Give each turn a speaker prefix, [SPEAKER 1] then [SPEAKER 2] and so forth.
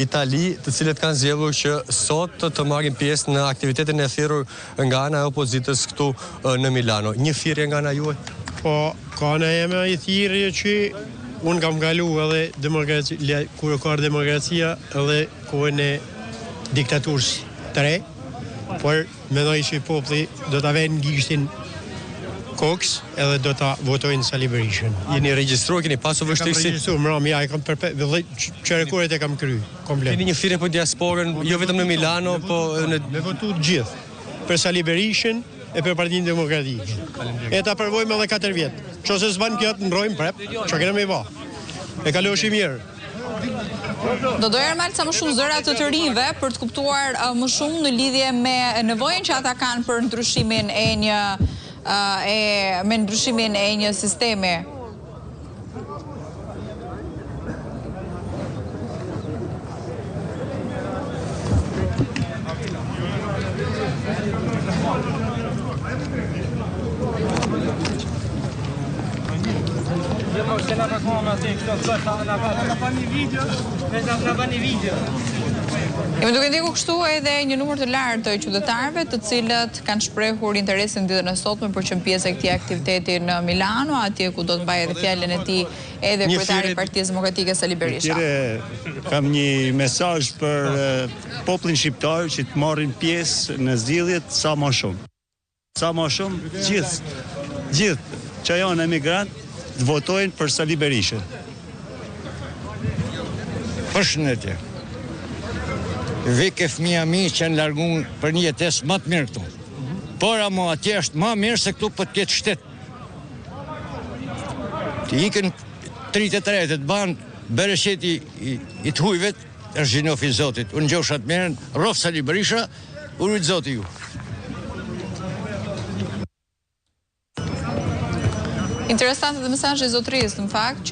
[SPEAKER 1] Itali, të cilët kanë zgjedhur që sot të marrin pjesë në aktivitetin e thirrur nga ana e opozitës këtu në Milano. Një thirrje nga ana juaj?
[SPEAKER 2] Po, ka ana eme i thirrje që unë kam kalu edhe kur ka demokracia edhe kohën e diktaturës të re, por mendoj që populli do ta vënë gishtin koks edhe do ta votojnë Sali Berishën.
[SPEAKER 1] Jeni regjistruar, keni pasur vështirësi?
[SPEAKER 2] Kam regjistruar, mbrëmja e kam çerekuret e kam kry komplet.
[SPEAKER 1] Keni një thirrje për diasporën, jo vetëm në Milano, po
[SPEAKER 2] me votu të gjithë për Sali Berishën e për Partinë Demokratike. E ta përvojmë edhe 4 vjet. Nëse s'ban kjo të ndrojmë prap, çka kena me vao. E kaloshi mirë.
[SPEAKER 3] Do doja marr sa më shumë zëra të rinjve për të kuptuar më shumë në lidhje me nevojën që ata kanë për ndryshimin e një sistemi. Jemi duke ndjekur kështu edhe një numër të lartë të qytetarëve të cilët kanë shprehur interesin ditën e sotme për qenë pjesë e këtij aktiviteti në Milano, atje ku do të mbajë edhe fjalën e tij edhe kryetari i Partisë Demokratike Sali Berisha.
[SPEAKER 4] Kam një mesazh për popullin shqiptar që të marrin pjesë në zgjedhjet sa më shumë. Sa më shumë gjithë që janë emigrantë të votojnë për Sali Berishën.
[SPEAKER 5] Përshëndetje. Vike fëmija mi që në largun për një jetesë më të mirë këtu. Por amo atje është më mirë se këtu për të ketë shtetë. Të ikën 33 të banë beresheti i të hujvet, është gjinofi Zotit. Unë gjosha të merën, rofë Sali Berisha, urujtë Zotit ju.
[SPEAKER 3] Interesante dhe mesazhi i zotërisë, në fakt, që